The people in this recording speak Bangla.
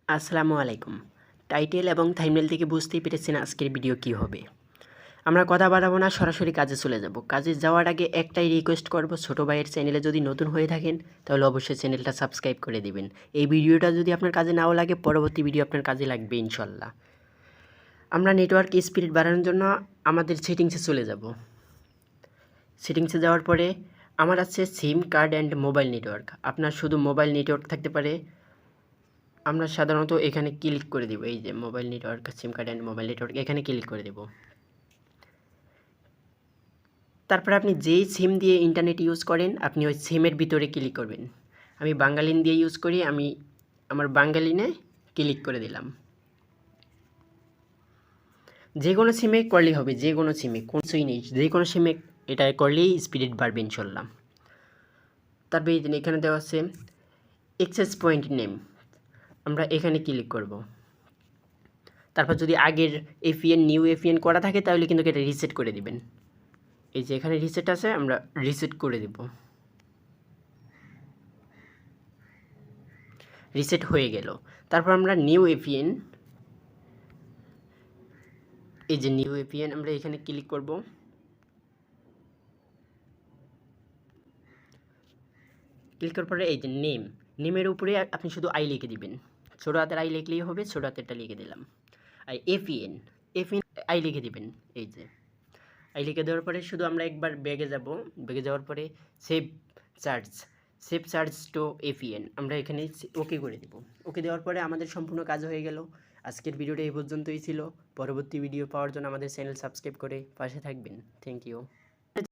আসসালামু আলাইকুম। টাইটেল এবং থাম্বনেল থেকে বুঝতেই পেরেছেন আজকের ভিডিও কী হবে। আমরা কথা বাড়াবো না, সরাসরি কাজে চলে যাব। কাজে যাওয়ার আগে একটাই রিকোয়েস্ট করব, ছোটো ভাইয়ের চ্যানেলে যদি নতুন হয়ে থাকেন তাহলে অবশ্যই চ্যানেলটা সাবস্ক্রাইব করে দিবেন। এই ভিডিওটা যদি আপনার কাজে নাও লাগে, পরবর্তী ভিডিও আপনার কাজে লাগবে ইনশাল্লাহ। আমরা নেটওয়ার্ক স্পিড বাড়ানোর জন্য আমাদের সেটিংসে চলে যাব। সেটিংসে যাওয়ার পরে আমার আছে সিম কার্ড অ্যান্ড মোবাইল নেটওয়ার্ক। আপনার শুধু মোবাইল নেটওয়ার্ক থাকতে পারে। আমরা সাধারণত এখানে ক্লিক করে দেব, এই যে mobile network, SIM card and mobile network, এখানে ক্লিক করে দেব। তারপরে আপনি যেই সিম দিয়ে ইন্টারনেট ইউজ করেন আপনি ওই সিমের ভিতরে ক্লিক করবেন। আমি বাঙালিন দিয়ে ইউজ করি, আমি আমার বাঙালিনে ক্লিক করে দিলাম। যে কোনো সিমে করলেই হবে, যে কোনো সিমে, কোনোই নেই, যে কোনো সিমে এটা করলেই স্পিড বাড়বে ইনশাল্লাহ। তারপরে এখানে দেওয়া আছে এক্সেস পয়েন্ট নেম, আমরা এখানে ক্লিক করব। তারপর যদি আগের এফিএন নিউ এফিএন করা থাকে তাহলে কিন্তু এটা রিসেট করে দিবেন। এই যে এখানে রিসেট আছে, আমরা রিসেট করে দেব। রিসেট হয়ে গেল। তারপর আমরা নিউ এফিএন, এই যে নিউ এফিএন, আমরা এখানে ক্লিক করব। ক্লিক করার পরে এই যে নেমের উপরে আপনি শুধু আই লিখে দিবেন। ছোটো হাতের আই লিখলেই হবে, ছোটো হাতেরটা লিখে দিলাম। আর এফিএন আই লিখে দিবেন। এই যে আই লিখে দেওয়ার পরে শুধু আমরা একবার ব্যাগে যাব। ব্যাগে যাওয়ার পরে সেভ চার্জ টু এফিএন, আমরা এখানে ওকে করে দেব। ওকে দেওয়ার পরে আমাদের সম্পূর্ণ কাজ হয়ে গেল। আজকের ভিডিওটা এই পর্যন্তই ছিল। পরবর্তী ভিডিও পাওয়ার জন্য আমাদের চ্যানেল সাবস্ক্রাইব করে পাশে থাকবেন। Thank you.